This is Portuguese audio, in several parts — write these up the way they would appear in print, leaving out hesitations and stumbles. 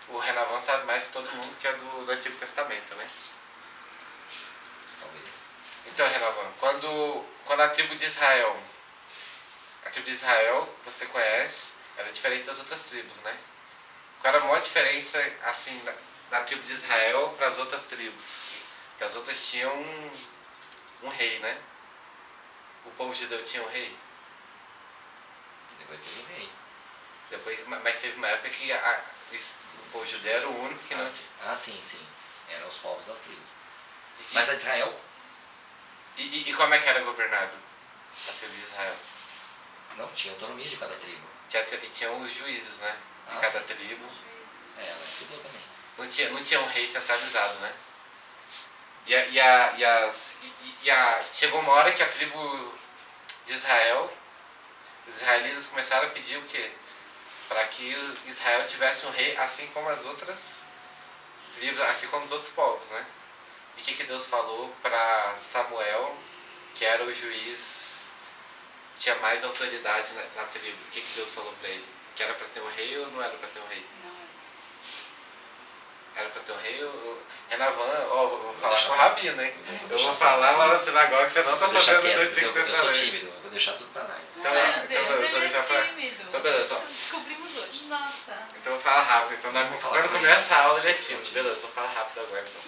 o Renavan sabe mais que todo mundo que é do Antigo Testamento, né? Talvez. Então, Renavan, quando a tribo de Israel, você conhece, ela é diferente das outras tribos, né? Qual era a maior diferença, assim, da tribo de Israel para as outras tribos? Que as outras tinham um rei, né? O povo judeu tinha um rei. Depois teve um rei. Mas teve uma época que o povo judeu era o único que não... Sim. Eram os povos das tribos. Mas a de Israel? E como é que era governado a tribo de Israel? Não, tinha autonomia de cada tribo. E tinha os juízes, né? De cada tribo. Ela estudou também. Não tinha um rei centralizado, né? Chegou uma hora que a tribo de Israel, os israelitas começaram a pedir o quê? Para que Israel tivesse um rei, assim como as outras tribos, assim como os outros povos, né? E o que Deus falou para Samuel, que era o juiz, tinha mais autoridade na tribo? O que Deus falou para ele? Que era para ter um rei ou não era para ter um rei? Não era para ter um rei ou... Renavan, vou falar com o Rabino, hein? Eu vou falar lá na sinagoga que você não tá sabendo do Antigo Testamento. Eu sou tímido, vou deixar tudo pra lá. Então vou deixar pra... Então beleza, ó. Descobrimos hoje. Nossa. Então eu vou falar rápido. Então quando começa a aula ele é tímido. Beleza, vou falar rápido agora então.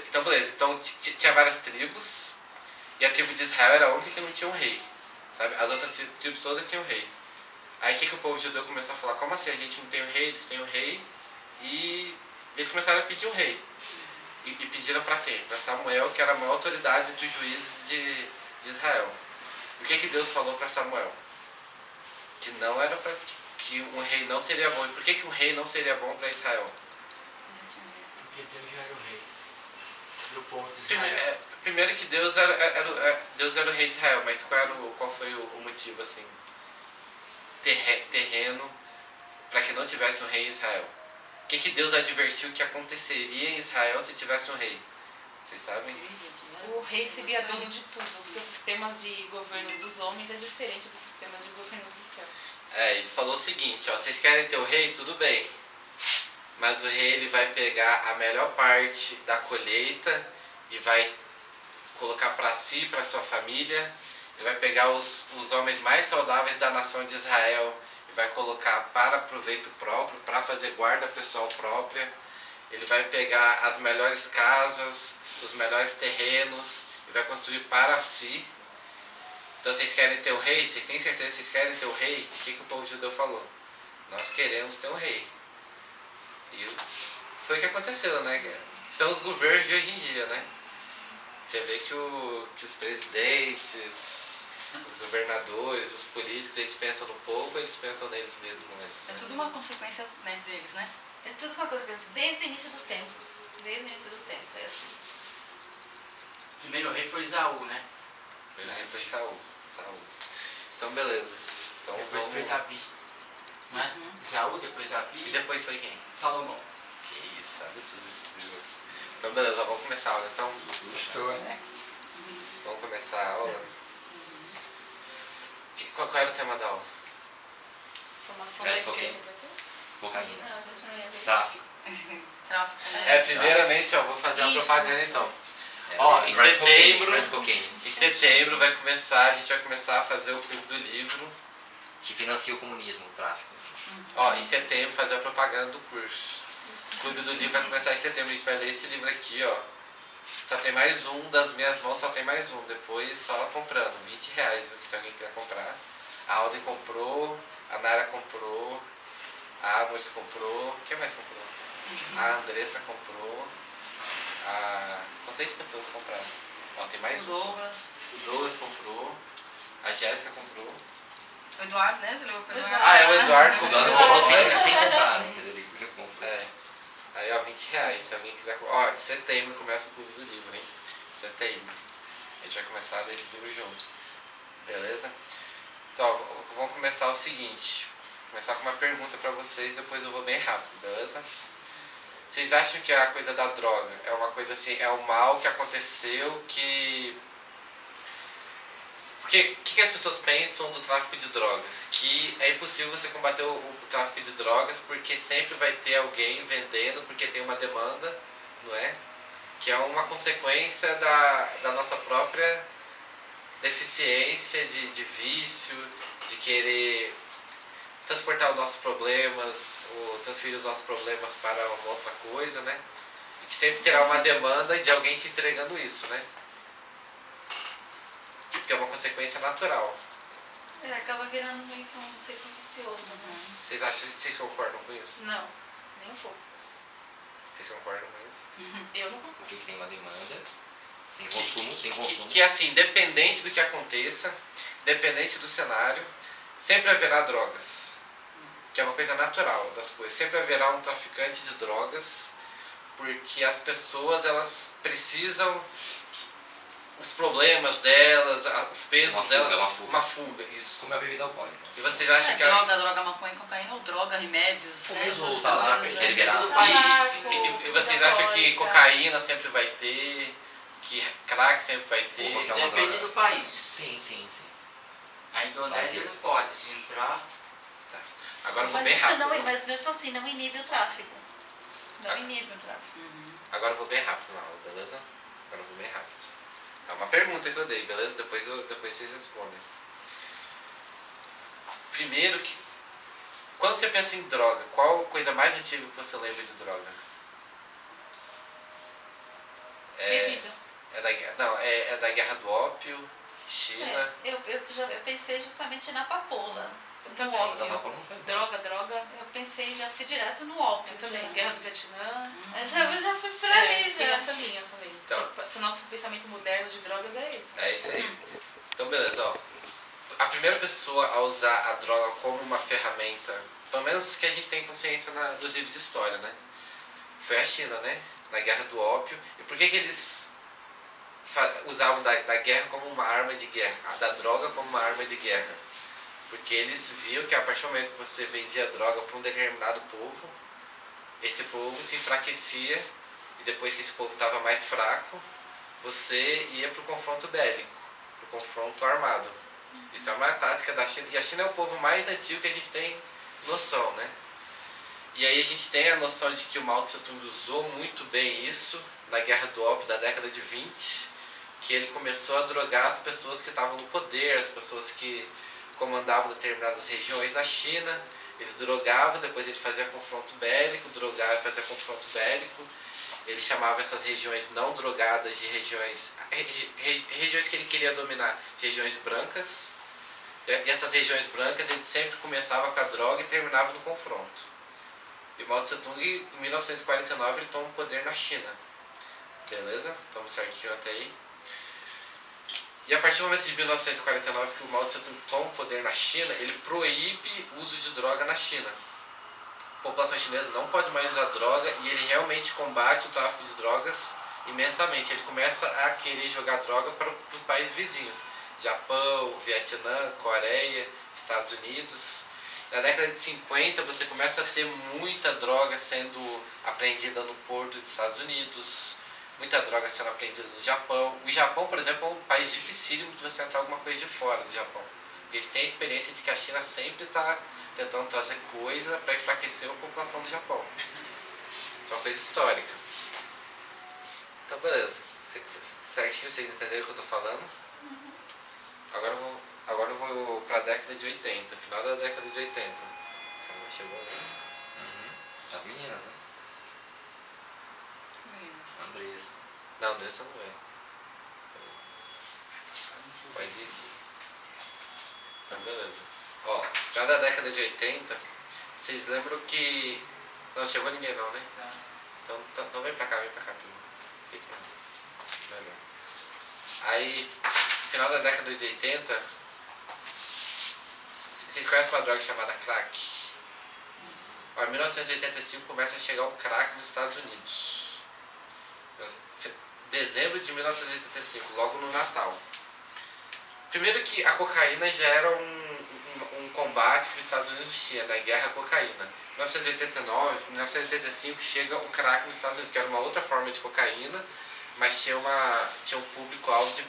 Então beleza, então tinha várias tribos e a tribo de Israel era a única que não tinha um rei. Sabe? As outras tribos todas tinham um rei. Aí o que o povo judeu começou a falar? Como assim? A gente não tem um rei, eles têm um rei. E eles começaram a pedir um rei. E pediram para quem? Para Samuel, que era a maior autoridade entre os juízes de Israel. E o que Deus falou para Samuel? Que não era para que um rei não seria bom. E por que um rei não seria bom para Israel? Porque Deus já era o rei do povo de Israel. Primeiro que Deus era o rei de Israel, mas qual foi o motivo assim? Terreno para que não tivesse um rei em Israel. O que Deus advertiu que aconteceria em Israel se tivesse um rei? Vocês sabem? O rei seria dono de tudo, porque os sistemas de governo dos homens é diferente dos sistemas de governo dos céus. Ele falou o seguinte, ó, vocês querem ter o rei? Tudo bem. Mas o rei ele vai pegar a melhor parte da colheita e vai colocar para si, para sua família. Ele vai pegar os homens mais saudáveis da nação de Israel e vai colocar para proveito próprio, para fazer guarda pessoal própria. Ele vai pegar as melhores casas, os melhores terrenos e vai construir para si. Então vocês querem ter o rei? Vocês têm certeza que vocês querem ter o rei? O que o povo judeu falou? Nós queremos ter um rei. E foi o que aconteceu, né? São os governos de hoje em dia, né? Você vê que os presidentes, os governadores, os políticos, eles pensam no povo, eles pensam neles mesmos. Mas, é tudo uma consequência, né, deles, né? É tudo uma coisa desde o início dos tempos. Desde o início dos tempos, foi assim. O primeiro rei foi Isaú, né? O primeiro rei foi Saul. Então beleza. Então, depois foi Davi. Não é? Isaú, depois Davi. E depois foi quem? Salomão. Que isso, sabe tudo isso. Então beleza, vamos começar a aula então. Gostou, né? Vamos começar a aula. Qual era o tema da aula? Formação da esquerda no Brasil? Cocaína. Tráfico. Tráfico, né? Primeiramente, vou fazer uma propaganda então. Em setembro a gente vai começar a fazer o Clube do Livro. Que financia o comunismo, o tráfico. Em setembro fazer a propaganda do curso. O Clube do Livro vai começar em setembro, a gente vai ler esse livro aqui, ó. Só tem mais um, das minhas mãos só tem mais um. Depois só comprando, R$20, viu? Se alguém quiser comprar. A Alden comprou, a Nara comprou, a Amores comprou, quem mais comprou? A Andressa comprou, são 6 pessoas que compraram. Tem mais um. O Douglas comprou, a Jéssica comprou. O Eduardo, né? Você levou pro Eduardo? É o Eduardo comprou. O Eduardo comprou sem comprar, né? Aí, R$20, se alguém quiser. Em setembro começa o Clube do Livro, hein? Setembro. A gente vai começar a ler esse livro junto. Beleza? Então, vamos começar o seguinte. Vou começar com uma pergunta pra vocês, depois eu vou bem rápido, beleza? Vocês acham que a coisa da droga é uma coisa assim, é um mal que aconteceu que... Porque o que as pessoas pensam do tráfico de drogas? Que é impossível você combater o tráfico de drogas porque sempre vai ter alguém vendendo porque tem uma demanda, não é? Que é uma consequência da nossa própria deficiência de vício, de querer transportar os nossos problemas, ou transferir os nossos problemas para uma outra coisa, né? E que sempre terá uma demanda de alguém te entregando isso, né? Que é uma consequência natural. Acaba virando meio que um ciclo vicioso, né? Vocês concordam com isso? Não, nem um pouco. Vocês concordam com isso? Eu não concordo. Porque tem uma demanda, tem consumo, tem consumo. Que assim, independente do que aconteça, independente do cenário, sempre haverá drogas. Que é uma coisa natural das coisas. Sempre haverá um traficante de drogas, porque as pessoas, elas precisam, os problemas delas, os pesos delas. Uma fuga, isso. Como é a bebida alcoólica. E vocês acham que droga, maconha, cocaína ou droga, remédios. O né? mesmo tabaco, que é liberado do no país. país. E vocês acham que cocaína sempre vai ter, que crack sempre vai ter? Ou qualquer Depende droga. do país. Sim. A Indonésia não pode, se entrar. Agora eu vou Mas bem isso rápido. não, mas mesmo assim não inibe o tráfico. Não inibe o tráfico. Agora eu vou bem rápido na aula, beleza? Agora eu vou bem rápido. É uma pergunta que eu dei, beleza? Depois vocês respondem. Primeiro que... Quando você pensa em droga, qual coisa mais antiga que você lembra de droga? Bebida. É da Guerra do Ópio, China... Eu pensei justamente na papoula. Eu também. Mas a papoula não faz mal. Droga. Já fui direto no ópio. Eu também. Guerra do Vietnã. Eu já fui por ali, Fui já. nessa linha também. Então. O nosso pensamento moderno de drogas é esse. É isso aí. Então, beleza, ó. A primeira pessoa a usar a droga como uma ferramenta, pelo menos que a gente tem consciência dos livros de história, né? Foi a China, né? Na Guerra do Ópio. E por que eles usavam da guerra como uma arma de guerra? Da droga como uma arma de guerra? Porque eles viam que a partir do momento que você vendia droga para um determinado povo, esse povo se enfraquecia e depois que esse povo estava mais fraco, você ia para o confronto bélico, para o confronto armado. Isso é uma tática da China, e a China é o povo mais antigo que a gente tem noção, né? E aí a gente tem a noção de que o Mao Tse Tung usou muito bem isso na Guerra do Ópio da década de 20, que ele começou a drogar as pessoas que estavam no poder, as pessoas que comandavam determinadas regiões na China. Ele drogava, depois ele fazia confronto bélico, drogava e fazia confronto bélico. Ele chamava essas regiões não drogadas de regiões que ele queria dominar, de regiões brancas. E essas regiões brancas ele sempre começava com a droga e terminava no confronto. E Mao Tse Tung, em 1949, ele toma o poder na China. Beleza? Estamos certinho até aí. E a partir do momento de 1949 que o Mao Tse Tung toma o poder na China, ele proíbe o uso de droga na China. A população chinesa não pode mais usar droga e ele realmente combate o tráfico de drogas imensamente. Ele começa a querer jogar droga para os países vizinhos. Japão, Vietnã, Coreia, Estados Unidos. Na década de 50 você começa a ter muita droga sendo apreendida no porto dos Estados Unidos. Muita droga sendo apreendida no Japão. O Japão, por exemplo, é um país dificílimo de você entrar alguma coisa de fora do Japão. Eles têm a experiência de que a China sempre está tentando trazer coisa para enfraquecer a população do Japão. Isso é uma coisa histórica. Então, beleza. Certinho, vocês entenderam o que eu estou falando? Agora eu vou para a década de 80, final da década de 80. Chegou, né? As meninas, né? Andressa. Não, dessa não é. Pode ir aqui. Então, beleza. Ó, final da década de 80, vocês lembram que... Não chegou ninguém não, né? Então vem pra cá, primo. Fica melhor. Aí, final da década de 80, vocês conhecem uma droga chamada crack? Ó, em 1985 começa a chegar o crack nos Estados Unidos. Dezembro de 1985, logo no Natal. Primeiro que a cocaína já era um combate que os Estados Unidos tinham, na guerra à cocaína. Em 1989, 1985 chega o crack nos Estados Unidos, que era uma outra forma de cocaína, mas tinha um público-alvo de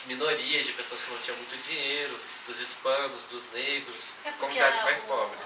minorias, de pessoas que não tinham muito dinheiro, dos hispanos, dos negros, É porque comunidades mais pobres.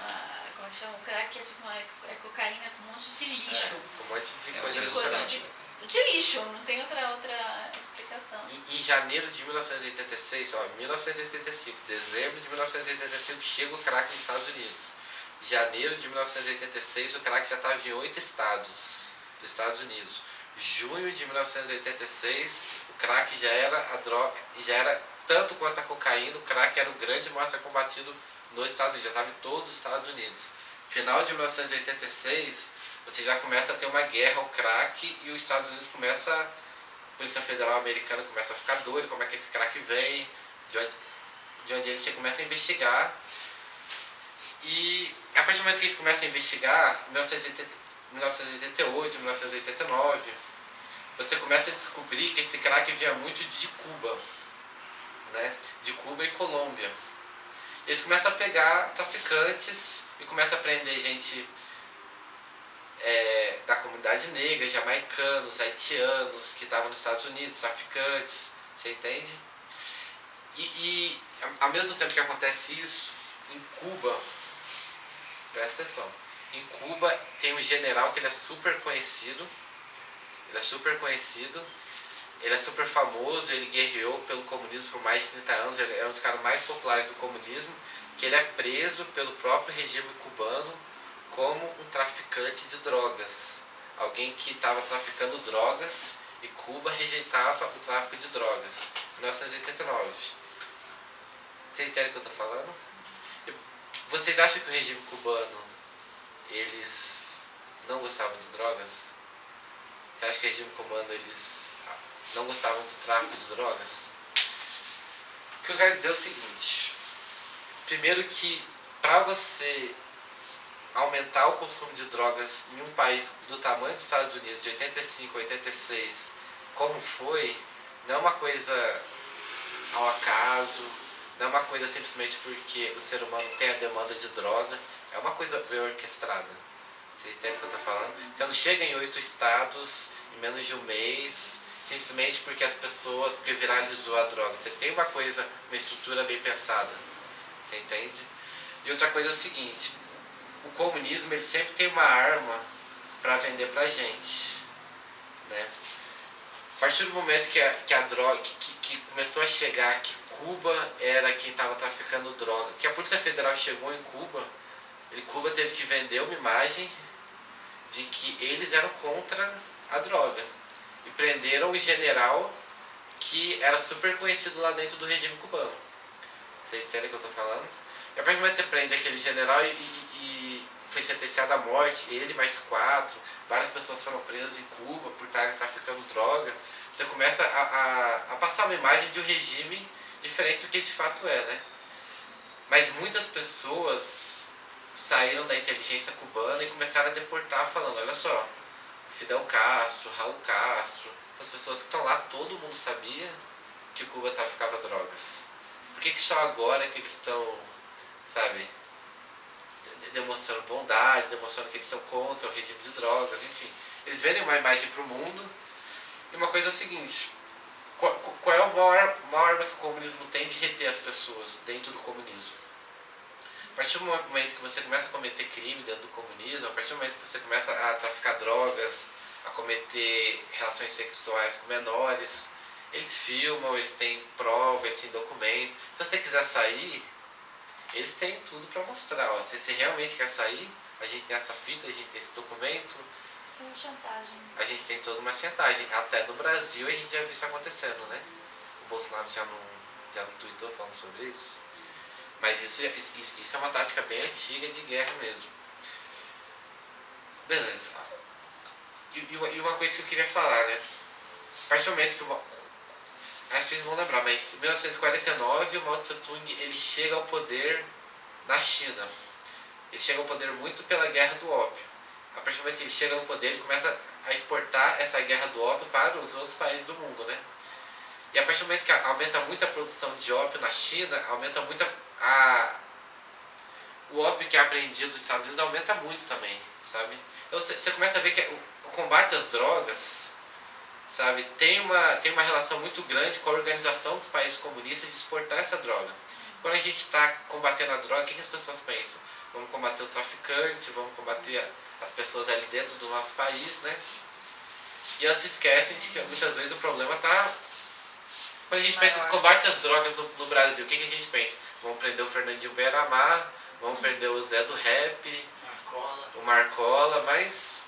como chama? O crack é tipo é cocaína com um monte de lixo. Um monte de É coisa uma misturada. coisa De lixo, não tem outra explicação. Em janeiro de 1986, 1985, dezembro de 1985, chega o crack nos Estados Unidos. Em janeiro de 1986, o crack já estava em 8 estados dos Estados Unidos. Junho de 1986, o crack já era a droga, já era tanto quanto a cocaína, o crack era o grande mal a ser combatido nos Estados Unidos, já estava em todos os Estados Unidos. Final de 1986, você já começa a ter uma guerra ao crack e os Estados Unidos começa, a Polícia Federal Americana começa a ficar doido, como é que esse crack vem, de onde eles começam a investigar. E a partir do momento que eles começam a investigar, em 1988, 1989, você começa a descobrir que esse crack vinha muito de Cuba, né? De Cuba e Colômbia. Eles começam a pegar traficantes e começam a prender gente da comunidade negra, jamaicanos, haitianos, que estavam nos Estados Unidos, traficantes, você entende? E ao mesmo tempo que acontece isso, em Cuba, presta atenção, em Cuba tem um general que ele é super conhecido, ele é super famoso, ele guerreou pelo comunismo por mais de 30 anos, ele é um dos caras mais populares do comunismo, que ele é preso pelo próprio regime cubano como um traficante de drogas. Alguém que estava traficando drogas e Cuba rejeitava o tráfico de drogas. 1989. Vocês entendem o que eu estou falando? Vocês acham que o regime cubano, eles não gostavam de drogas? Você acha que o regime cubano, eles não gostavam do tráfico de drogas? O que eu quero dizer é o seguinte. Primeiro que, para você aumentar o consumo de drogas em um país do tamanho dos Estados Unidos, de 85 a 86, como foi, não é uma coisa ao acaso, não é uma coisa simplesmente porque o ser humano tem a demanda de droga, é uma coisa bem orquestrada. Vocês entendem o que eu estou falando? Você não chega em 8 estados em menos de um mês, simplesmente porque as pessoas privilegiou a droga. Você tem uma coisa, uma estrutura bem pensada. Você entende? E outra coisa é o seguinte, o comunismo ele sempre tem uma arma para vender pra gente, né? A partir do momento que a droga, que começou a chegar, que Cuba era quem estava traficando droga, que a Polícia Federal chegou em Cuba, Cuba teve que vender uma imagem de que eles eram contra a droga. E prenderam o general que era super conhecido lá dentro do regime cubano. Vocês entendem o que eu estou falando? E a partir do momento que você prende aquele general e foi sentenciado à morte, ele mais 4, várias pessoas foram presas em Cuba por estarem traficando droga, você começa a passar uma imagem de um regime diferente do que de fato é, né? Mas muitas pessoas saíram da inteligência cubana e começaram a deportar falando, olha só, Fidel Castro, Raul Castro, essas pessoas que estão lá, todo mundo sabia que Cuba traficava drogas. Por que só agora que eles estão, sabe, demonstrando bondade, demonstrando que eles são contra o regime de drogas, enfim. Eles vendem uma imagem para o mundo. E uma coisa é a seguinte, qual é a maior arma que o comunismo tem de reter as pessoas dentro do comunismo? A partir do momento que você começa a cometer crime dentro do comunismo, a partir do momento que você começa a traficar drogas, a cometer relações sexuais com menores, eles filmam, eles têm prova, eles têm documento. Se você quiser sair, eles têm tudo para mostrar. Ó. Se você realmente quer sair, a gente tem essa fita, a gente tem esse documento. Tem chantagem. A gente tem toda uma chantagem. Até no Brasil a gente já viu isso acontecendo, né? O Bolsonaro já não tweetou falando sobre isso. Mas isso é uma tática bem antiga de guerra mesmo. Beleza. E uma coisa que eu queria falar, né? A partir do momento que acho que vocês vão lembrar, mas em 1949 o Mao Tse Tung ele chega ao poder na China. Ele chega ao poder muito pela guerra do ópio. A partir do momento que ele chega no poder, ele começa a exportar essa guerra do ópio para os outros países do mundo, né? E a partir do momento que aumenta muito a produção de ópio na China, aumenta muito o ópio que é apreendido nos Estados Unidos aumenta muito também, sabe? Então você começa a ver que o combate às drogas, sabe? Tem uma relação muito grande com a organização dos países comunistas de exportar essa droga. Quando a gente está combatendo a droga, o que as pessoas pensam? Vamos combater o traficante, vamos combater as pessoas ali dentro do nosso país, né? E elas se esquecem de que muitas vezes o problema está... Quando a gente pensa em combate às drogas no Brasil, o que a gente pensa? Vamos prender o Fernandinho Beiramar, vamos prender o Zé do Rap, o Marcola, mas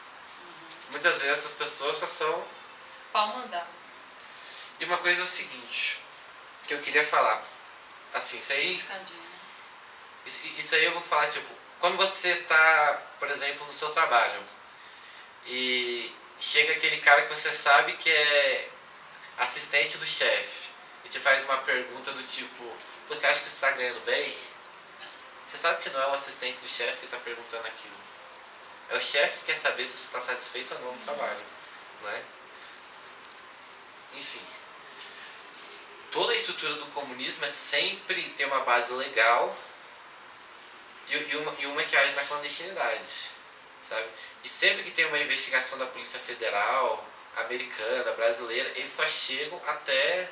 muitas vezes essas pessoas só são... Pau mandar. E uma coisa é o seguinte, que eu queria falar. Assim, isso aí eu vou falar, tipo, quando você está, por exemplo, no seu trabalho e chega aquele cara que você sabe que é assistente do chefe e te faz uma pergunta do tipo, você acha que você está ganhando bem? Você sabe que não é o assistente do chefe que está perguntando aquilo. É o chefe que quer saber se você está satisfeito ou não no trabalho, né? Enfim. Toda a estrutura do comunismo é sempre ter uma base legal e uma que age na clandestinidade, sabe? E sempre que tem uma investigação da Polícia Federal, americana, brasileira, eles só chegam até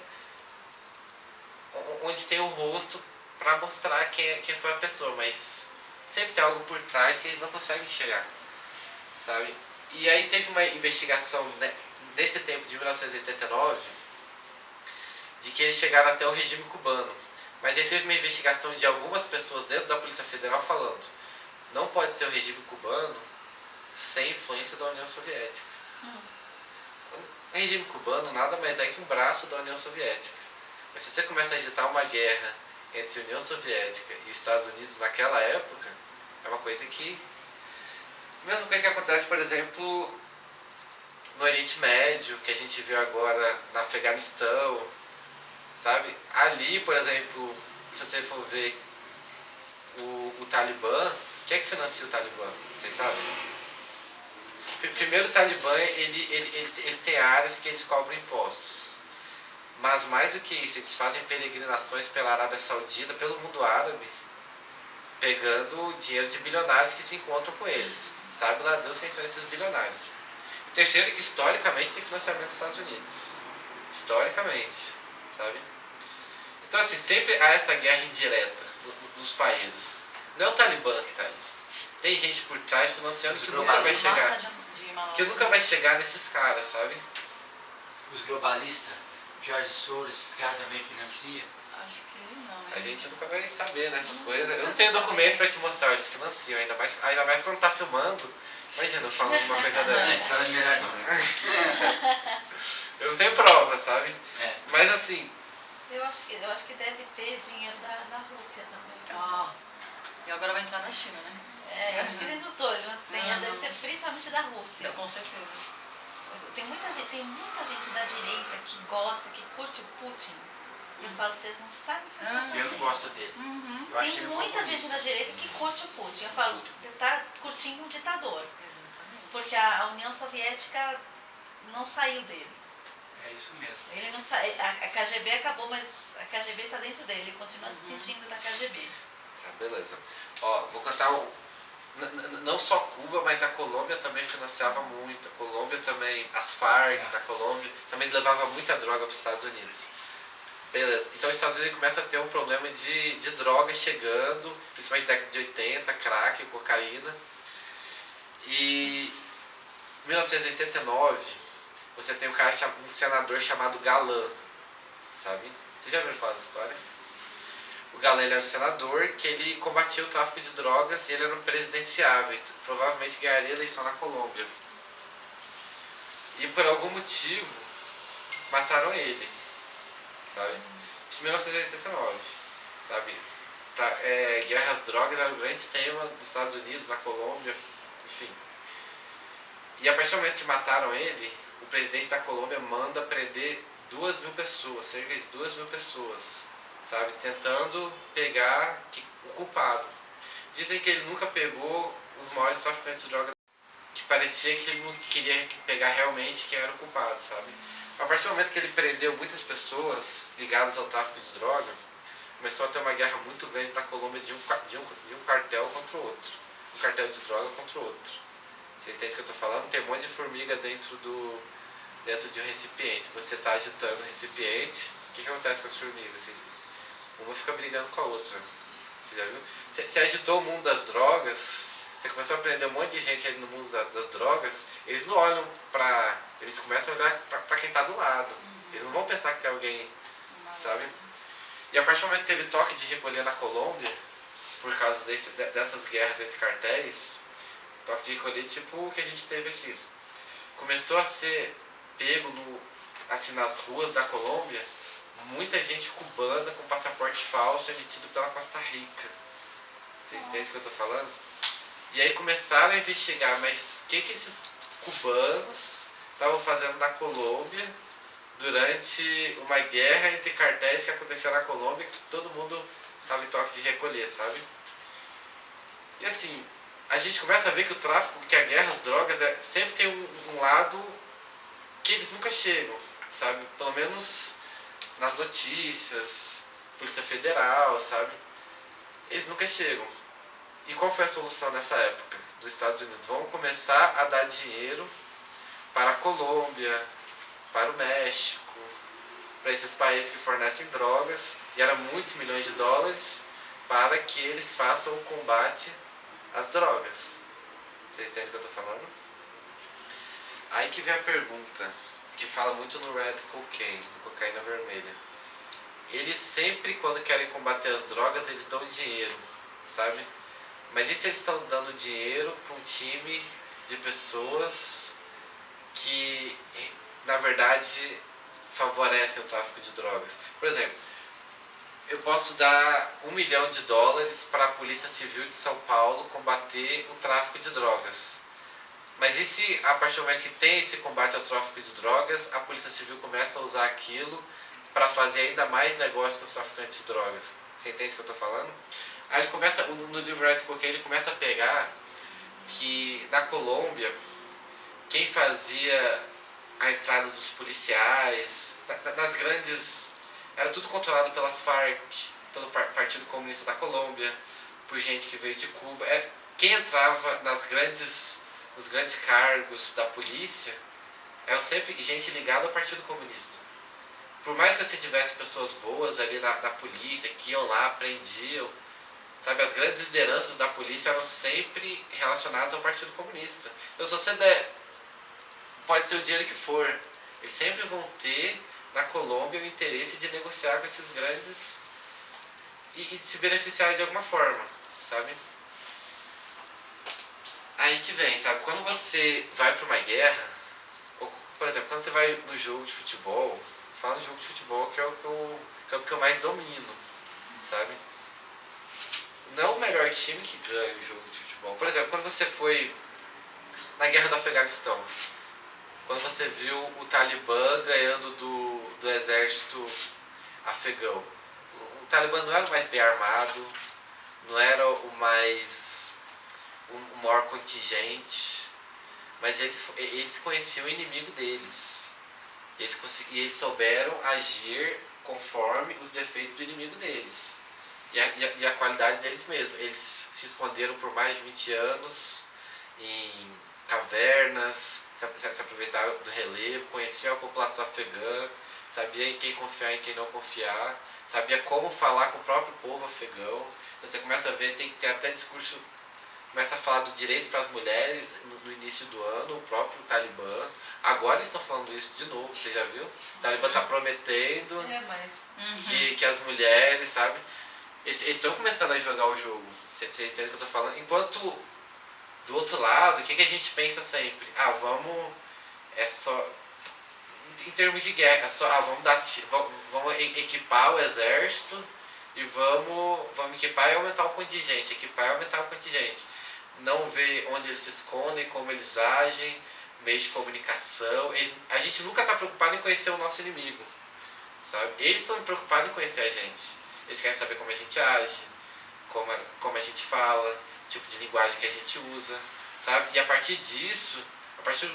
onde tem o rosto para mostrar quem foi a pessoa, mas sempre tem algo por trás que eles não conseguem chegar, sabe? E aí teve uma investigação, né, nesse tempo de 1989, de que eles chegaram até o regime cubano. Mas aí teve uma investigação de algumas pessoas dentro da Polícia Federal falando, não pode ser o regime cubano sem influência da União Soviética. O regime cubano nada mais é que um braço da União Soviética. Mas se você começa a agitar uma guerra entre a União Soviética e os Estados Unidos naquela época, é uma coisa que... A mesma coisa que acontece, por exemplo, no Oriente Médio, que a gente viu agora no Afeganistão, sabe? Ali, por exemplo, se você for ver o Talibã, quem é que financia o Talibã? Vocês sabem? Primeiro, o Talibã, eles têm áreas que eles cobram impostos. Mas mais do que isso, eles fazem peregrinações pela Arábia Saudita, pelo mundo árabe, pegando dinheiro de bilionários que se encontram com eles. Sabe lá Deus quem são esses bilionários. O terceiro é que historicamente tem financiamento dos Estados Unidos. Historicamente, sabe? Então assim, sempre há essa guerra indireta nos países. Não é o Talibã que está ali. Tem gente por trás financiando que nunca vai chegar. Que nunca vai chegar nesses caras, sabe? Os globalistas, Jorge Soros, esses caras também financiam? Acho que não. A gente nunca vai saber nessas coisas. Eu não tenho documento pra te mostrar, eles financiam, ainda mais quando tá filmando. Imagina eu falando uma coisa dessa. Então é melhor não. Eu não tenho prova, sabe? É. Mas assim, Eu acho que deve ter dinheiro da Rússia também. E agora vai entrar na China, né? Eu acho que tem dos dois, mas deve ter principalmente da Rússia. Com certeza. Tem muita gente da direita que gosta, que curte o Putin. E eu falo, vocês não sabem o que vocês estão Eu não fazendo. gosto dele. Eu acho Tem ele um muita populista. gente da direita que curte o Putin. Eu falo, você está curtindo um ditador. Exatamente. Porque a União Soviética não saiu dele. É isso mesmo. Ele não sai, a KGB acabou, mas a KGB está dentro dele. Ele continua se sentindo da KGB. tá, beleza. Ó, vou contar não só Cuba, mas a Colômbia também financiava muito. A Colômbia também, as Farc da Colômbia, também levava muita droga para os Estados Unidos. Beleza, então os Estados Unidos começam a ter um problema de droga chegando, principalmente na década de 80, crack, cocaína. E em 1989, você tem um senador chamado Galan, sabe? Vocês já ouviram falar dessa história? O Galan, ele era um senador que ele combatia o tráfico de drogas e ele era um presidenciável, provavelmente ganharia a eleição na Colômbia. E por algum motivo, mataram ele, sabe? Isso em 1989, sabe? Guerra às drogas era o grande tema dos Estados Unidos, na Colômbia, enfim. E a partir do momento que mataram ele, o presidente da Colômbia manda prender 2.000 pessoas, cerca de 2.000 pessoas, sabe? Tentando pegar o culpado. Dizem que ele nunca pegou os maiores traficantes de drogas, que parecia que ele não queria pegar realmente quem era o culpado, sabe? A partir do momento que ele prendeu muitas pessoas ligadas ao tráfico de droga, começou a ter uma guerra muito grande na Colômbia de um cartel contra o outro. Um cartel de droga contra o outro. Você entende o que eu estou falando? Tem um monte de formiga dentro dentro de um recipiente. Você está agitando o recipiente, o que acontece com as formigas? Uma fica brigando com a outra. Você já viu? Você agitou o mundo das drogas, você começou a aprender um monte de gente aí no mundo das drogas, eles não olham pra... Eles começam a olhar pra quem tá do lado. Eles não vão pensar que tem alguém, sabe? E a partir do momento que teve toque de recolher na Colômbia, por causa dessas guerras entre cartéis, toque de recolher tipo o que a gente teve aqui, começou a ser pego assim, nas ruas da Colômbia, muita gente cubana com passaporte falso emitido pela Costa Rica. Vocês entendem o que eu estou falando? E aí começaram a investigar, mas o que esses cubanos estavam fazendo na Colômbia durante uma guerra entre cartéis que aconteceu na Colômbia, que todo mundo estava em toque de recolher, sabe? E assim, a gente começa a ver que o tráfico, que a guerra, as drogas, sempre tem um lado que eles nunca chegam, sabe? Pelo menos nas notícias, Polícia Federal, sabe? Eles nunca chegam. E qual foi a solução nessa época dos Estados Unidos? Vão começar a dar dinheiro para a Colômbia, para o México, para esses países que fornecem drogas, e eram muitos milhões de dólares para que eles façam o combate às drogas. Vocês entendem o que eu estou falando? Aí que vem a pergunta, que fala muito no Red Cocaine, no cocaína vermelha. Eles sempre, quando querem combater as drogas, eles dão dinheiro, sabe? Mas e se eles estão dando dinheiro para um time de pessoas que, na verdade, favorecem o tráfico de drogas? Por exemplo, eu posso dar $1 milhão para a Polícia Civil de São Paulo combater o tráfico de drogas. Mas e se, a partir do momento que tem esse combate ao tráfico de drogas, a Polícia Civil começa a usar aquilo para fazer ainda mais negócio com os traficantes de drogas? Você entende o que eu estou falando? Aí ele começa, no livro Red Cocaine, ele começa a pegar que na Colômbia, quem fazia a entrada dos policiais, nas grandes... Era tudo controlado pelas Farc, pelo Partido Comunista da Colômbia, por gente que veio de Cuba. Quem entrava nos grandes cargos da polícia eram sempre gente ligada ao Partido Comunista. Por mais que você tivesse pessoas boas ali na polícia, que iam lá, prendiam, sabe, as grandes lideranças da polícia eram sempre relacionadas ao Partido Comunista. Então, se você der, pode ser o dinheiro que for, eles sempre vão ter na Colômbia o interesse de negociar com esses grandes e de se beneficiar de alguma forma, sabe? Aí que vem, sabe? Quando você vai para uma guerra, ou, por exemplo, quando você vai no jogo de futebol, fala no jogo de futebol que é o que eu mais domino, sabe? Não é o melhor time que ganha o jogo de futebol. Por exemplo, quando você foi na guerra do Afeganistão, quando você viu o Talibã ganhando do exército afegão, o Talibã não era o mais bem armado, não era o maior contingente, mas eles conheciam o inimigo deles. E eles souberam agir conforme os defeitos do inimigo deles. E a qualidade deles mesmos. Eles se esconderam por mais de 20 anos em cavernas, se aproveitaram do relevo, conheciam a população afegã, sabia em quem confiar e em quem não confiar, sabia como falar com o próprio povo afegão. Então você começa a ver, tem até discurso, começa a falar do direito para as mulheres no início do ano, o próprio Talibã. Agora eles estão falando isso de novo, você já viu? O Talibã está prometendo que as mulheres, sabe? Eles estão começando a jogar o jogo, vocês entendem o que eu estou falando? Enquanto do outro lado, o que a gente pensa sempre? Em termos de guerra, vamos equipar o exército e vamos equipar e aumentar o contingente, não ver onde eles se escondem, como eles agem, meios de comunicação. A gente nunca está preocupado em conhecer o nosso inimigo, sabe? Eles estão preocupados em conhecer a gente. Eles querem saber como a gente age, como a gente fala, tipo de linguagem que a gente usa, sabe? E a partir disso, a partir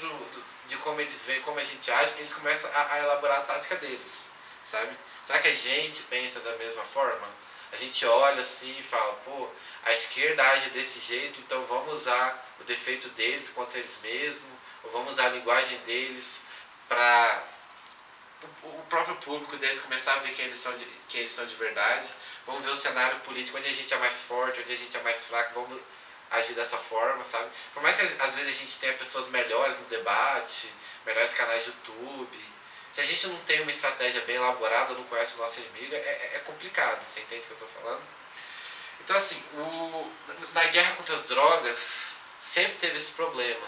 de como eles veem, como a gente age, eles começam a elaborar a tática deles, sabe? Será que a gente pensa da mesma forma? A gente olha assim e fala, pô, a esquerda age desse jeito, então vamos usar o defeito deles contra eles mesmos, ou vamos usar a linguagem deles para o próprio público deles começar a ver quem eles são de verdade. Vamos ver o cenário político, onde a gente é mais forte, onde a gente é mais fraco, vamos agir dessa forma, sabe? Por mais que às vezes a gente tenha pessoas melhores no debate, melhores canais de YouTube, se a gente não tem uma estratégia bem elaborada, não conhece o nosso inimigo, é complicado, você entende o que eu estou falando? Então assim, na guerra contra as drogas, sempre teve esse problema,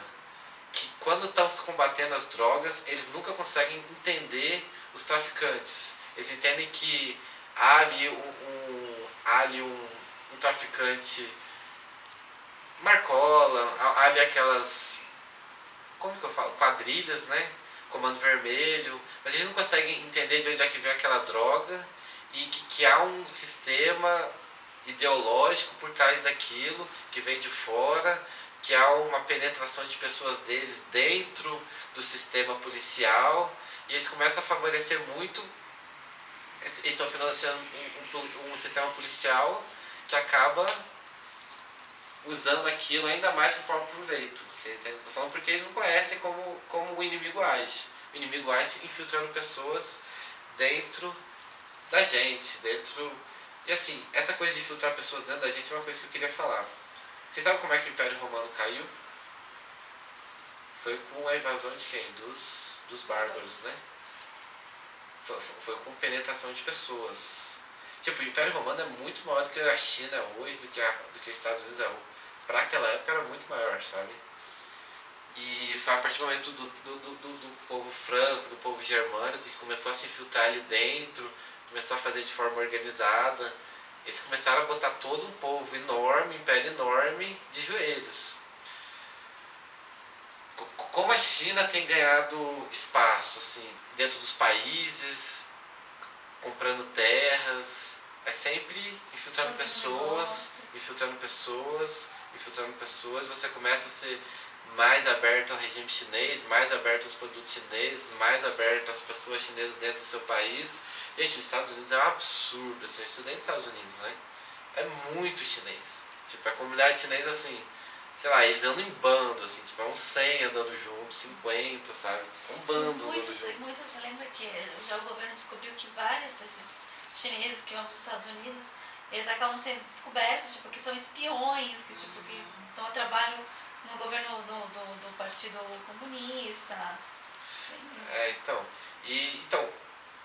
que quando estão se combatendo as drogas, eles nunca conseguem entender os traficantes. Eles entendem que há ali um traficante Marcola, há ali aquelas, como que eu falo, quadrilhas, né? Comando Vermelho, mas eles não conseguem entender de onde é que vem aquela droga e que há um sistema ideológico por trás daquilo, que vem de fora, que há uma penetração de pessoas deles dentro do sistema policial, e eles começam a favorecer muito, eles estão financiando um sistema policial que acaba usando aquilo ainda mais para o próprio proveito. Vocês entendem? Estou falando porque eles não conhecem como o inimigo age. O inimigo age infiltrando pessoas dentro da gente, E assim, essa coisa de infiltrar pessoas dentro da gente é uma coisa que eu queria falar. Vocês sabem como é que o Império Romano caiu? Foi com a invasão de quem? Dos bárbaros, né? Foi com penetração de pessoas. Tipo, o Império Romano é muito maior do que a China hoje, do que os Estados Unidos é hoje. Pra aquela época era muito maior, sabe? E foi a partir do momento do povo franco, do povo germânico, que começou a se infiltrar ali dentro, começou a fazer de forma organizada. Eles começaram a botar todo um povo enorme, um império enorme, de joelhos. Como a China tem ganhado espaço, assim, dentro dos países, comprando terras, é sempre infiltrando pessoas, você começa a ser mais aberto ao regime chinês, mais aberto aos produtos chineses, mais aberto às pessoas chinesas dentro do seu país. Gente, os Estados Unidos é um absurdo, assim, eu estudei nos Estados Unidos, né? É muito chinês. Tipo, a comunidade chinesa, assim, sei lá, eles andam em bando, assim, tipo, é uns 100 andando juntos, 50, sabe? Um bando andando junto. Muitos, você lembra que já o governo descobriu que vários desses chineses que vão para os Estados Unidos, eles acabam sendo descobertos, tipo, que são espiões, que, tipo, que estão a trabalho no governo do Partido Comunista. Então,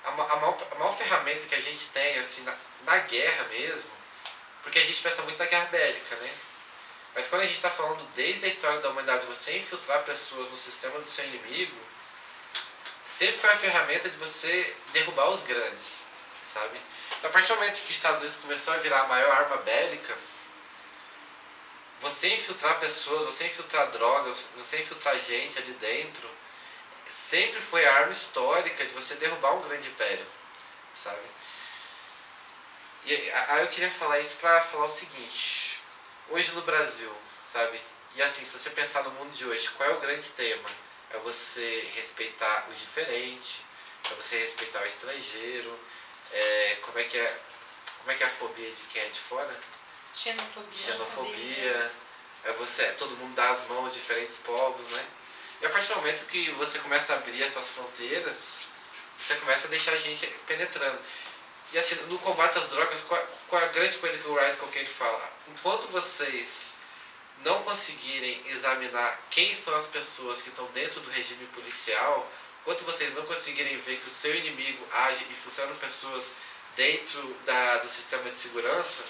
a maior ferramenta que a gente tem, assim, na guerra mesmo, porque a gente pensa muito na guerra bélica, né? Mas quando a gente está falando desde a história da humanidade, você infiltrar pessoas no sistema do seu inimigo, sempre foi a ferramenta de você derrubar os grandes, sabe? Então, a partir do momento que os Estados Unidos começou a virar a maior arma bélica, você infiltrar pessoas, você infiltrar drogas, você infiltrar gente ali dentro, sempre foi a arma histórica de você derrubar um grande império, sabe? E aí eu queria falar isso para falar o seguinte: hoje no Brasil, sabe? E assim, se você pensar no mundo de hoje, qual é o grande tema? É você respeitar os diferentes, é você respeitar o estrangeiro, como é que é a fobia de quem é de fora? Xenofobia. Todo mundo dá as mãos aos diferentes povos, né? E a partir do momento que você começa a abrir essas fronteiras, você começa a deixar a gente penetrando. E assim, no combate às drogas, qual é a grande coisa que o Ryan Cocaine fala? Enquanto vocês não conseguirem examinar quem são as pessoas que estão dentro do regime policial, enquanto vocês não conseguirem ver que o seu inimigo age infiltrando pessoas dentro do sistema de segurança,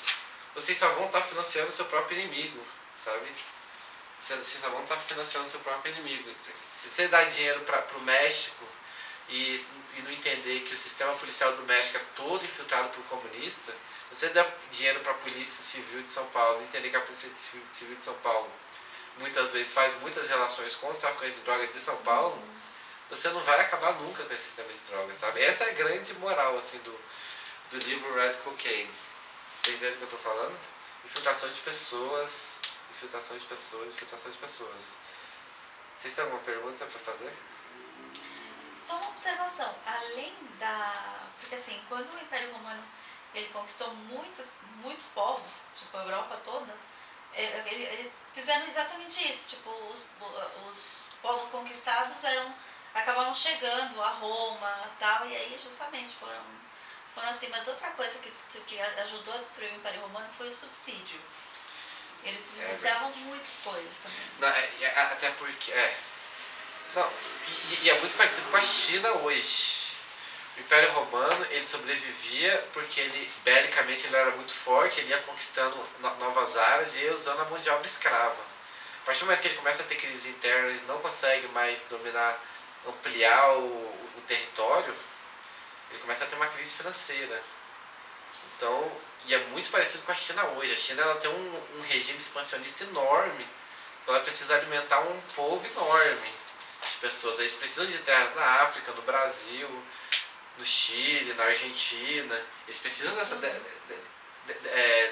vocês só vão estar financiando o seu próprio inimigo, sabe? Vocês só vão estar financiando o seu próprio inimigo. Se você dá dinheiro para o México e não entender que o sistema policial do México é todo infiltrado por comunista, você dá dinheiro para a Polícia Civil de São Paulo, entender que a Polícia Civil de São Paulo muitas vezes faz muitas relações com os traficantes de drogas de São Paulo, você não vai acabar nunca com esse sistema de drogas, sabe? Essa é a grande moral, assim, do livro Red Cocaine. Vocês entendem o que eu estou falando? Infiltração de pessoas. Vocês têm alguma pergunta para fazer? Só uma observação, porque assim, quando o Império Romano ele conquistou muitos povos, tipo a Europa toda, eles fizeram exatamente isso, tipo, os povos conquistados eram acabaram chegando a Roma e tal, e aí justamente foram assim. Mas outra coisa que ajudou a destruir o Império Romano foi o subsídio. Eles subsidiavam muitas coisas também. Não, até porque. Não, e é muito parecido com a China hoje. O Império Romano, ele sobrevivia porque ele, belicamente, ele era muito forte, ele ia conquistando novas áreas e ia usando a mão de obra escrava. A partir do momento que ele começa a ter crise interna, eles não conseguem mais dominar, ampliar o território, ele começa a ter uma crise financeira. Então, e é muito parecido com a China hoje. A China, ela tem um regime expansionista enorme, ela precisa alimentar um povo enorme de pessoas. Eles precisam de terras na África, no Brasil, no Chile, na Argentina. Eles precisam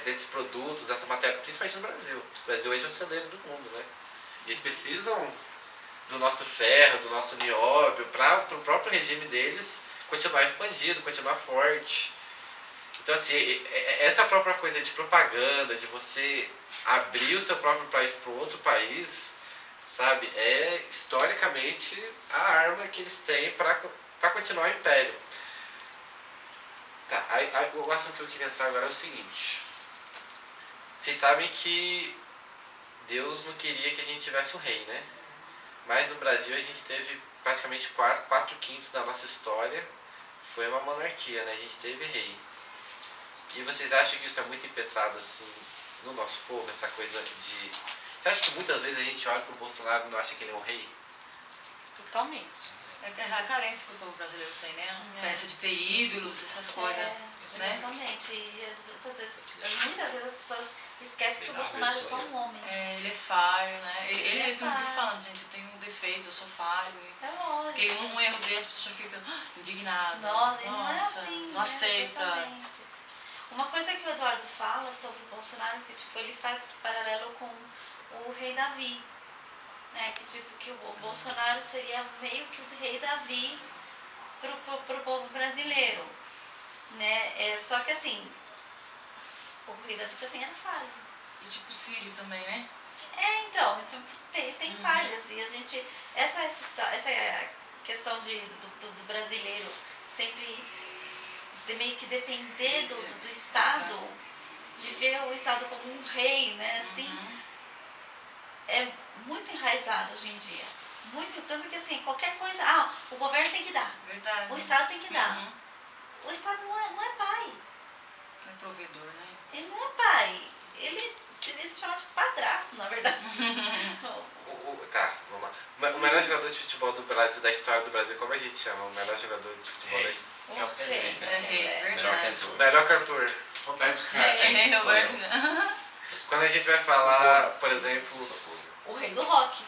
desses produtos, dessa matéria, principalmente no Brasil. O Brasil hoje é o celeiro do mundo, né? E eles precisam do nosso ferro, do nosso nióbio, para o próprio regime deles continuar expandido, continuar forte. Então, assim, essa própria coisa de propaganda, de você abrir o seu próprio país para outro país, sabe, é historicamente a arma que eles têm para continuar o império. Tá, o assunto que eu queria entrar agora é o seguinte. Vocês sabem que Deus não queria que a gente tivesse um rei, né? Mas no Brasil a gente teve praticamente 4/5 da nossa história foi uma monarquia, né? A gente teve rei. E vocês acham que isso é muito impetrado assim no nosso povo, essa coisa de... Você acha que muitas vezes a gente olha pro Bolsonaro e não acha que ele é um rei? Totalmente. É a carência que o povo brasileiro tem, né? Pensa de ter ídolos, essas coisas, né? Exatamente. E muitas vezes as pessoas esquecem que o Bolsonaro é só um homem. Ele é falho, né? Ele é mesmo falho. vive falando, gente, eu tenho defeitos, eu sou falho. É lógico. Porque um erro desse, as pessoas ficam indignadas. Nossa, e não é assim. Não aceita. Exatamente. Uma coisa que o Eduardo fala sobre o Bolsonaro, que tipo, ele faz esse paralelo com o rei Davi. Né? Que tipo, que o Bolsonaro seria meio que o rei Davi pro povo brasileiro. Né? Só que assim, o rei Davi também era falho. E tipo Sírio também, né? Então, tem falhas. E a gente. Essa questão do brasileiro sempre meio que depender do Estado, de ver o Estado como um rei, né? Assim, é muito enraizado hoje em dia. Muito, tanto que assim, qualquer coisa, o governo tem que dar. Verdade. O Estado tem que dar. O Estado não é pai. Não é provedor, né? Ele não é pai. Ele deveria se chamar de padrasto, na verdade. Tá, vamos lá. O melhor jogador de futebol do Brasil, da história do Brasil, como a gente chama? O melhor jogador de futebol da história. É o Pelé. Melhor Verdade. cantor. O melhor cantor. Roberto Sou Carlos. eu. Quando a gente vai falar, por exemplo, Sou povo. O rei do rock.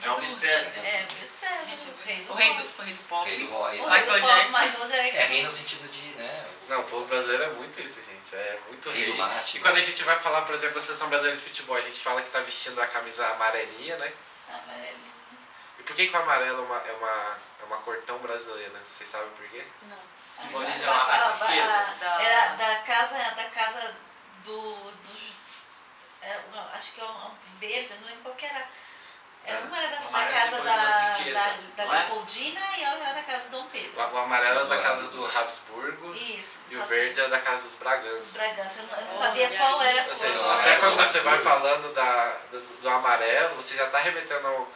Elvis Presley. Elvis Presley. O rei do pop. Rei do rock. O rei do Michael pop, Jackson. Michael Jackson. É rei no sentido de, né? não, o povo brasileiro é muito isso, gente. É muito Rei rei. do mate. E quando a gente vai falar, por exemplo, da seleção brasileira de futebol, a gente fala que tá vestindo a camisa amarelinha, né? E por que o amarelo é uma cor tão brasileira? Vocês sabem por quê? Não. Simboliza uma raça firme. Era da casa acho que é um verde, eu não lembro qual que era. Uma era da Amarelo casa simboliza a riqueza, da não é? Leopoldina e a outra era da casa do Dom Pedro. O amarelo é da casa do Habsburgo Isso. e o verde é da casa dos Dos Braganças. Bragança. Eu não sabia qual era a Ou seja, cor. até quando você vai falando do amarelo, você já está remetendo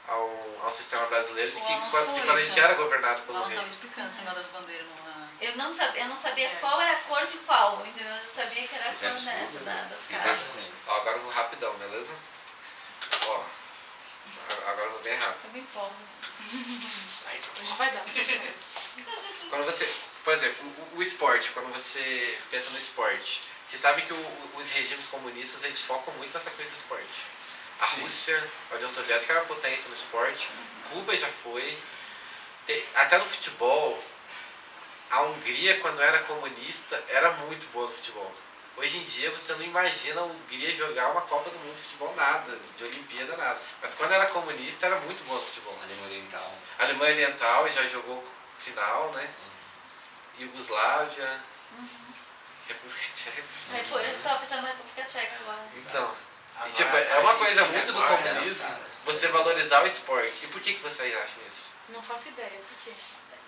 ao sistema brasileiro de que quando a gente era governado pelo Ela rei. estava explicando esse negócio das bandeiras. Eu não sabia qual era a cor de qual, entendeu? Eu sabia que era a cor dessa, das casas. Ó, agora eu vou rapidão, beleza? Ó, agora eu vou bem rápido. Eu me empolgo. Hoje vai dar. Quando você, por exemplo, o esporte, quando você pensa no esporte, você sabe que os regimes comunistas, eles focam muito nessa coisa do esporte. A Rússia, a União Soviética era uma potência no esporte, Cuba já foi, até no futebol, a Hungria, quando era comunista, era muito boa no futebol. Hoje em dia você não imagina a Hungria jogar uma Copa do Mundo de futebol, nada, de Olimpíada, nada. Mas quando era comunista, era muito boa no futebol. Alemanha Oriental. A Alemanha Oriental já jogou final, né? Iugoslávia, República Tcheca. Eu tava pensando na República Tcheca agora. Então, E, tipo, é uma coisa muito do agora, comunismo caras. você valorizar o esporte. E por que vocês acham isso? Não faço ideia, por quê?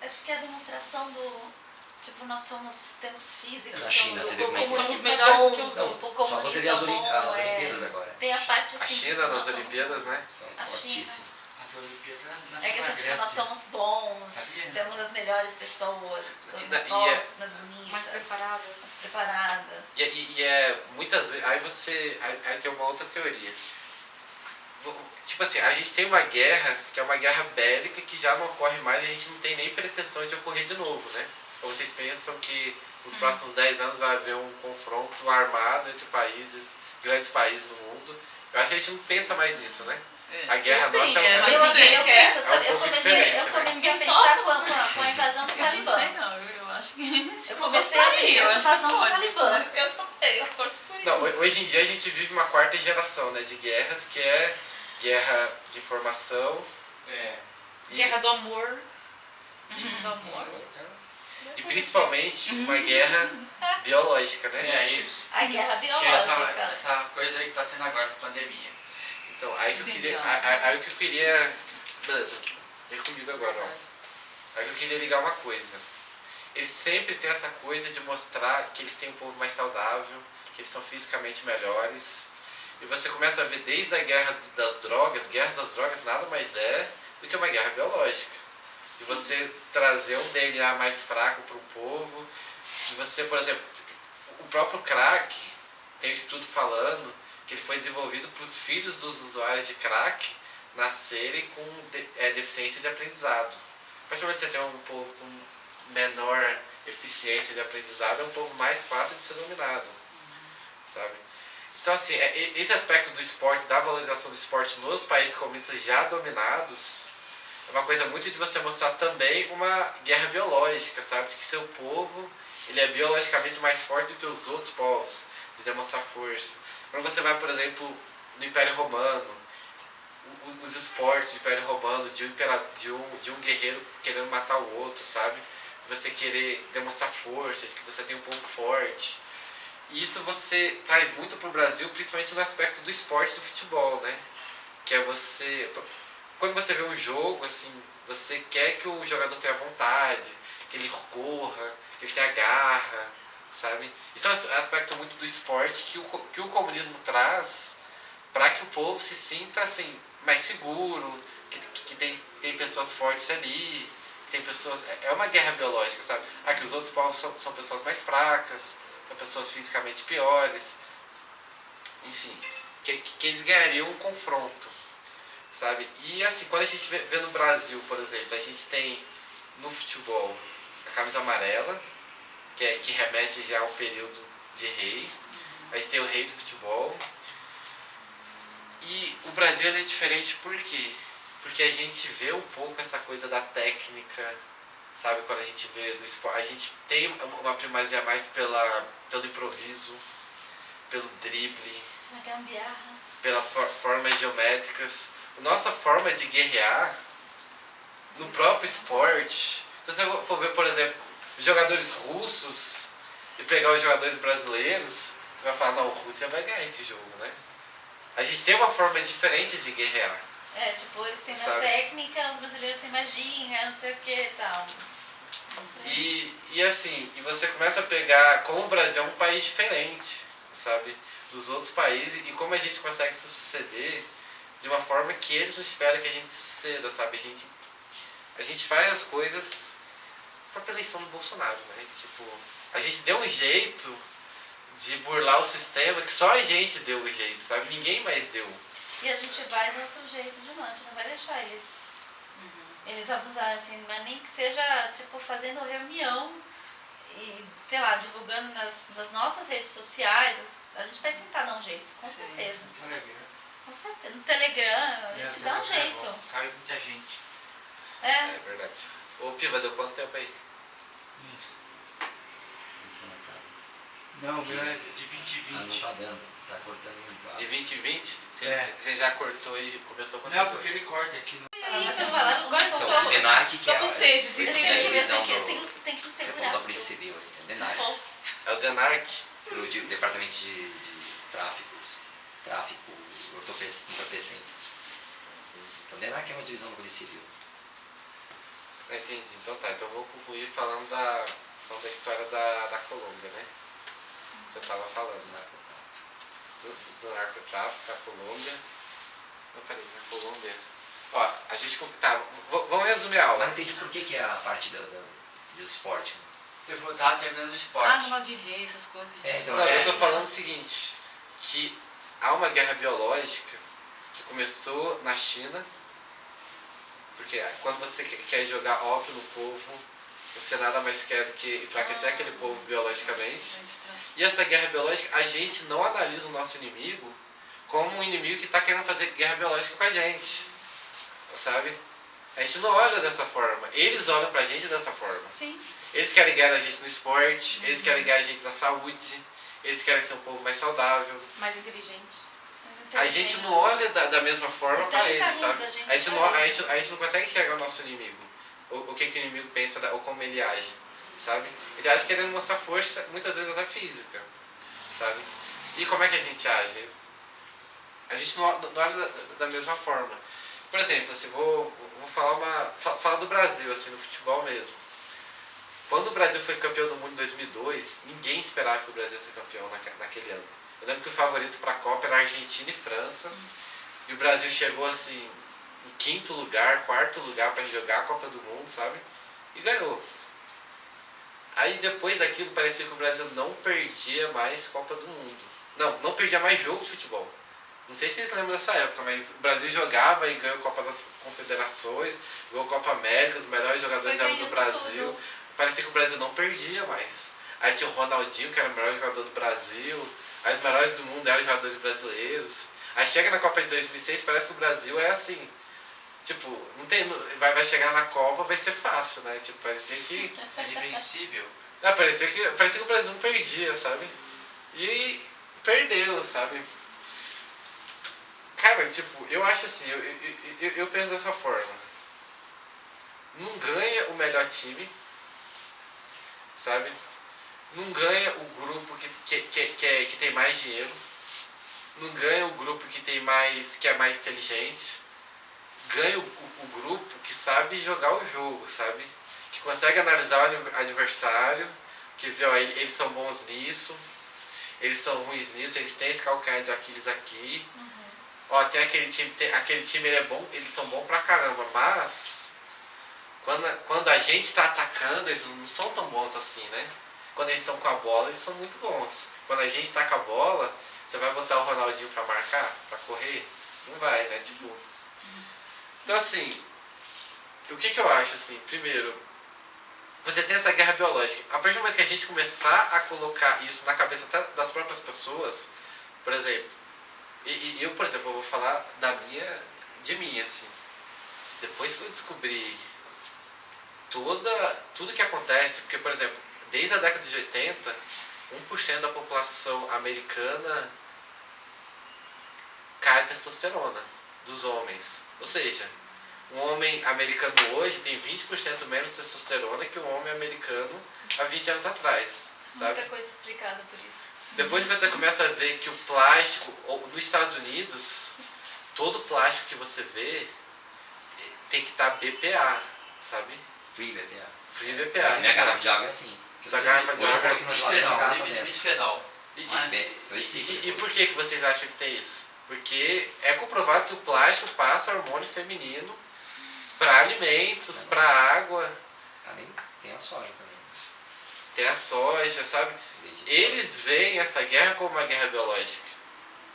Acho que é a demonstração do. Tipo, nós temos físicos. Na China, você vê como é que Somos comunismo é melhores bom, do que os Não, outros. só você vê as Olimpíadas agora. Tem a parte assim. A China tipo, nós nas somos Olimpíadas, bons. né? São A China. fortíssimas. As Olimpíadas nasceu É que na assim, tipo, nós Grécia. somos bons, Sabia? temos as melhores pessoas, as pessoas mais E é- fortes, mais bonitas, Mais preparadas. mais preparadas. E é muitas vezes. Aí tem uma outra teoria. Tipo assim, a gente tem uma guerra, que é uma guerra bélica, que já não ocorre mais e a gente não tem nem pretensão de ocorrer de novo, né? Então vocês pensam que nos próximos 10 anos vai haver um confronto armado entre países, grandes países do mundo. Eu acho que a gente não pensa mais nisso, né? A guerra nossa penso, é mas Eu, você assim, eu quer? penso, sabe, É um pouco diferente, eu né? comecei a pensar com a invasão do Eu não sei Talibã. não, eu acho que... Eu comecei a gostaria, pensar eu na acho que invasão do pode. Talibã. Eu também, eu torço por isso. Não, hoje em dia a gente vive uma quarta geração, né, de guerras, que é guerra de informação. É. Guerra do amor. Do amor. E principalmente uma guerra biológica, né? É isso. A guerra Que é biológica. essa coisa aí que tá tendo agora com a pandemia. Então, aí que eu Entendi, queria. ó. Aí que eu queria. Beleza, vem comigo agora, ó. Aí que eu queria ligar uma coisa. Eles sempre têm essa coisa de mostrar que eles têm um povo mais saudável, que eles são fisicamente melhores. E você começa a ver desde a guerras das drogas nada mais é do que uma guerra biológica. E você trazer um DNA mais fraco para um povo. E você, por exemplo, o próprio crack, tem um estudo falando que ele foi desenvolvido para os filhos dos usuários de crack nascerem com deficiência de aprendizado. A partir do momento que você tem um povo com menor eficiência de aprendizado, é um povo mais fácil de ser dominado, sabe? Então, assim, esse aspecto do esporte, da valorização do esporte nos países comunistas já dominados, é uma coisa muito de você mostrar também uma guerra biológica, sabe? De que seu povo, ele é biologicamente mais forte do que os outros povos, de demonstrar força. Quando você vai, por exemplo, no Império Romano, os esportes do Império Romano, de um guerreiro querendo matar o outro, sabe? De você querer demonstrar força, de que você tem um povo forte. E isso você traz muito para o Brasil, principalmente no aspecto do esporte, do futebol, né? Que é você... Quando você vê um jogo, assim, você quer que o jogador tenha vontade, que ele corra, que ele tenha garra, sabe? Isso é um aspecto muito do esporte que o comunismo traz para que o povo se sinta, assim, mais seguro, que tem pessoas fortes ali, tem pessoas... É uma guerra biológica, sabe? Que os outros povos são pessoas mais fracas, são pessoas fisicamente piores, enfim, que eles ganhariam um confronto, sabe? E assim, quando a gente vê no Brasil, por exemplo, a gente tem no futebol a camisa amarela, que remete já a um período de rei, a gente tem o rei do futebol, e o Brasil ele é diferente por quê? Porque a gente vê um pouco essa coisa da técnica, sabe? Quando a gente vê do esporte, a gente tem uma primazia mais pelo improviso, pelo drible, A gambiarra. pelas formas geométricas. A nossa forma de guerrear no próprio esporte, se você for ver, por exemplo, os jogadores russos e pegar os jogadores brasileiros, você vai falar, não, a Rússia vai ganhar esse jogo, né? A gente tem uma forma diferente de guerrear. É, tipo, eles têm mais Sabe? técnica, os brasileiros têm magia, não sei o que e tal. E assim, e você começa a pegar como o Brasil é um país diferente, sabe, dos outros países, e como a gente consegue suceder de uma forma que eles não esperam que a gente suceda, sabe? A gente faz as coisas para a eleição do Bolsonaro, né? Tipo, a gente deu um jeito de burlar o sistema que só a gente deu o jeito, sabe? Ninguém mais deu. E a gente vai do outro jeito de novo, a gente não vai deixar eles abusarem, assim, mas nem que seja, tipo, fazendo reunião e, sei lá, divulgando nas nossas redes sociais, a gente vai tentar dar um jeito, com certeza. Com certeza. No Telegram, a gente dá um jeito. Cabe muita gente. É. É verdade. Ô Piva, deu quanto tempo aí? Não, o meu é de 20 e Ah, não 20. tá dando, tá cortando muito. De 20 em 20? É. Você já cortou e começou com Não, porque ele corta aqui. Mas você vai lá, Agora então, Então, o DENARC que Tô é com sede de eu a tenho que ver isso divisão aqui, eu do... tenho que me Você falou segurar. da Polícia Civil, é DENARC. É o Denarc. Pro Departamento de Tráficos. tráfico, entorpecentes. Então, DENARC é uma divisão do Polícia Civil. Entendi. Então tá, então eu vou concluir falando da história da Colômbia, né? Que eu tava falando, né? Do narcotráfico, a Colômbia. Não, peraí, na Colômbia. Ó, a gente. Tá, vamos resumir a Mas aula. não entendi por que é a parte do esporte. Você tava terminando o esporte. Negócio de rei, essas coisas. Então, Não, eu tô falando o seguinte, que há uma guerra biológica que começou na China, porque quando você quer jogar ópio no povo, você nada mais quer do que enfraquecer aquele povo biologicamente. E essa guerra biológica, a gente não analisa o nosso inimigo como um inimigo que está querendo fazer guerra biológica com a gente, sabe? A gente não olha dessa forma, eles olham pra gente dessa forma. Sim. Eles querem ganhar a gente no esporte, eles querem ganhar a gente na saúde, eles querem ser um povo mais saudável. Mais inteligente. A gente não olha da mesma forma Então, para eles, tá sabe? rindo, A gente não consegue enxergar o nosso inimigo. O que o inimigo pensa ou como ele age, sabe? Ele age querendo mostrar força, muitas vezes até física, sabe? E como é que a gente age? A gente não olha da mesma forma. Por exemplo, assim, vou falar do Brasil, assim, no futebol mesmo. Quando o Brasil foi campeão do mundo em 2002, ninguém esperava que o Brasil ia ser campeão naquele ano. Eu lembro que o favorito para a Copa era Argentina e França. E o Brasil chegou assim em quinto lugar, quarto lugar para jogar a Copa do Mundo, sabe? E ganhou. Aí depois daquilo parecia que o Brasil não perdia mais Copa do Mundo. Não perdia mais jogo de futebol. Não sei se vocês lembram dessa época, mas o Brasil jogava e ganhou a Copa das Confederações, ganhou a Copa América, os melhores jogadores eram do Brasil. Parecia que o Brasil não perdia mais. Aí tinha o Ronaldinho, que era o melhor jogador do Brasil. Aí os melhores do mundo eram jogadores brasileiros. Aí chega na Copa de 2006, parece que o Brasil é assim. Tipo, não tem, vai chegar na Copa, vai ser fácil, né? Tipo, parecia que... Invencível. parecia que o Brasil não perdia, sabe? E perdeu, sabe? Cara, tipo, eu acho assim, eu penso dessa forma. Não ganha o melhor time, sabe? Não ganha o grupo que tem mais dinheiro. Não ganha o grupo que é mais inteligente. Ganha o grupo que sabe jogar o jogo, sabe? Que consegue analisar o adversário, que vê, ó, eles são bons nisso, eles são ruins nisso, eles têm esse calcanhar de Aquiles aqui. Ó, tem aquele time ele é bom, eles são bons pra caramba, mas quando a gente está atacando, eles não são tão bons assim, né? Quando eles estão com a bola, eles são muito bons. Quando a gente tá com a bola, você vai botar o Ronaldinho pra marcar, pra correr? Não vai, né? Tipo... Então, assim, o que eu acho, assim? Primeiro, você tem essa guerra biológica. A partir do momento que a gente começar a colocar isso na cabeça até das próprias pessoas, por exemplo, eu, por exemplo, eu vou falar de mim, assim. Depois que eu descobri tudo que acontece, porque, por exemplo, desde a década de 80, 1% da população americana cai testosterona dos homens. Ou seja, um homem americano hoje tem 20% menos testosterona que um homem americano há 20 anos atrás. Sabe? Muita coisa explicada por isso. Depois que você começa a ver que o plástico, nos Estados Unidos, todo plástico que você vê tem que estar BPA, sabe? Free BPA. Free BPA. Minha garrafa de água é assim. Essa garrafa de Hoje eu água. coloquei no geladeira uma garrafa dessa. Bisfenol. Eu explico. E por que vocês acham que tem isso? Porque é comprovado que o plástico passa hormônio feminino para alimentos, para água. Além, tem a soja também. Tem a soja, sabe? Leite de Eles veem essa guerra como uma guerra biológica,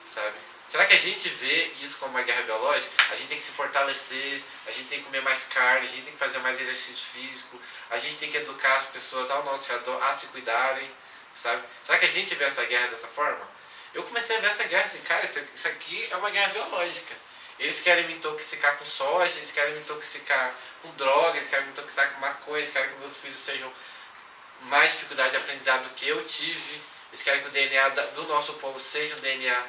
sabe? Será que a gente vê isso como uma guerra biológica? A gente tem que se fortalecer, a gente tem que comer mais carne, a gente tem que fazer mais exercício físico, a gente tem que educar as pessoas ao nosso redor a se cuidarem, sabe? Será que a gente vê essa guerra dessa forma? Eu comecei a ver essa guerra assim, cara, isso aqui é uma guerra biológica. Eles querem me intoxicar com soja, eles querem me intoxicar com drogas, eles querem me intoxicar com maconha, eles querem que meus filhos sejam mais dificuldade de aprendizado do que eu tive, eles querem que o DNA do nosso povo seja um DNA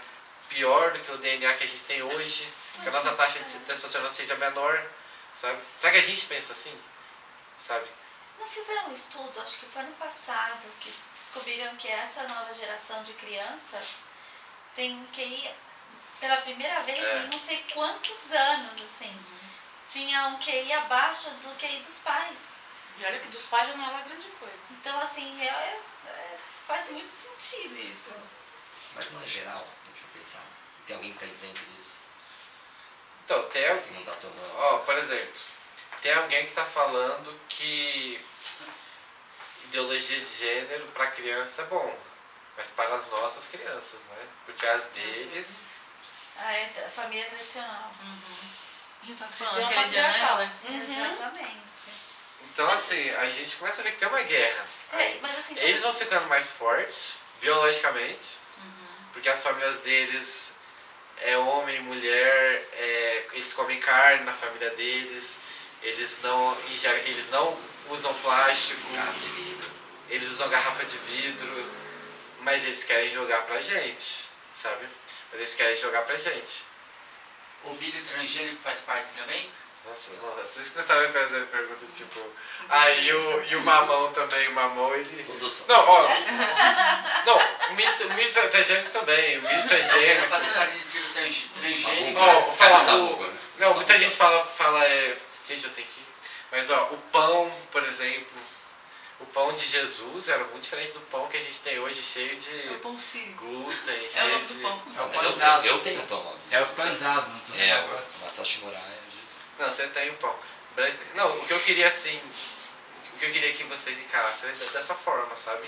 pior do que o DNA que a gente tem hoje, que a nossa taxa de testosterona seja menor, sabe? Será que a gente pensa assim, sabe? Não fizeram um estudo, acho que foi ano passado, que descobriram que essa nova geração de crianças tem um QI pela primeira vez em não sei quantos anos, assim. Tinha um QI abaixo do QI dos pais. E olha que dos pais já não é lá grande coisa. Então, assim, faz muito sentido isso. Mas não é geral, deixa eu pensar. Tem alguém que tá isento disso? Então, tem Que não tá tomando. Ó, por exemplo, tem alguém que está falando que ideologia de gênero para criança é bom, mas para as nossas crianças, né? Porque as deles... A família tradicional. A gente tá Sistema falando aquele dia, né? patriarcal. Ela- Exatamente. Então, assim, a gente começa a ver que tem uma guerra. Aí, Mas assim, eles vão ficando mais fortes, biologicamente, porque as famílias deles é homem e mulher, eles comem carne na família deles, eles não usam plástico, Garrafa de vidro. eles usam garrafa de vidro, mas eles querem jogar pra gente, sabe? Mas eles querem jogar pra gente. O milho transgênico faz parte também? Nossa, vocês começaram a fazer pergunta tipo... e o mamão também, o mamão ele... Todos são. Não, ó... Não, o milho transgênico também, o milho Quero transgênico... fazer farinha de milho transgênico. Ó, Sabugo. fala- Sabugo, né? Não, muita Sabugo. gente fala gente, eu tenho que... Mas ó, o pão, por exemplo, o pão de Jesus era muito diferente do pão que a gente tem hoje, cheio É o de pão sírio. glúten, É o cheio nome do de... pão. Não, mas Panzado. eu tenho pão, ó. É o panzado, não tô É, agora. o Matsushi Murai. Não, você tem o pão. Não, o que eu queria assim... O que eu queria que vocês encarassem dessa forma, sabe?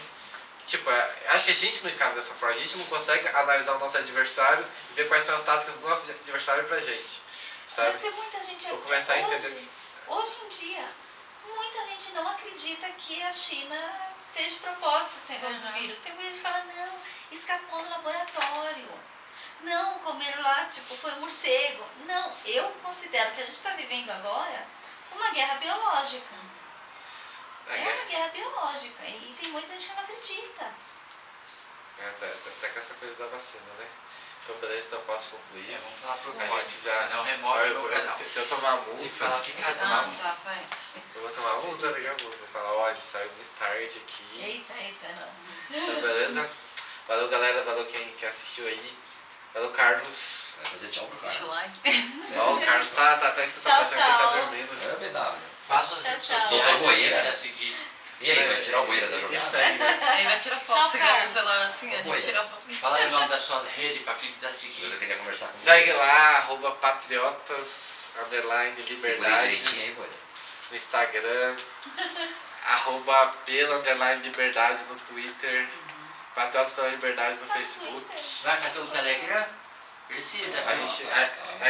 Tipo, acho que a gente não encara dessa forma. A gente não consegue analisar o nosso adversário e ver quais são as táticas do nosso adversário pra gente, sabe? mas tem muita gente Vou começar a entender. hoje em dia, muita gente não acredita que a China fez de propósito esse negócio do vírus. Tem muita gente que fala, não, escapou no laboratório. Não, comeram lá, tipo, foi um morcego. Não, eu considero que a gente está vivendo agora uma guerra biológica. A É guerra- uma guerra biológica. E tem muita gente que não acredita. Tá com essa coisa da vacina, né? Então, beleza, então eu posso concluir. Vamos falar pro A Pode, gente já... senão remove o canal. Se eu tomar Tem que falar o multa, que quer tomar. Ah, tá, vai. eu vou tomar multa, daqui a pouco. Vou falar, olha, saiu muito tarde aqui. Eita, não. Então, beleza? Valeu, galera. Valeu quem assistiu aí. Valeu, Carlos. Vai fazer tchau pro Deixa o cara. like. Ó, o Carlos tá escutando, Tchau, achando que ele tá tchau. dormindo. É BW. Faça as Tchau, redes tchau. sociais. Doutor Boeira. quem quiser seguir. E aí, vai tirar o Boeira da Isso jogada? aí, né? Aí vai tirar foto, Tchau, segurando o Carlos. celular assim, a Oi. gente tira foto. Fala aí o nome das suas redes pra quem quiser Depois seguir. eu queria conversar com Segue lá, @patriotas, Segura liberdade. direitinho aí, Boeira. No Instagram, @pela_liberdade no Twitter, Patriotas pela Liberdade no Facebook. Vai fazer um Telegram? Precisa, A vai.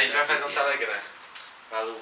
gente vai fazer um Telegram. Falou.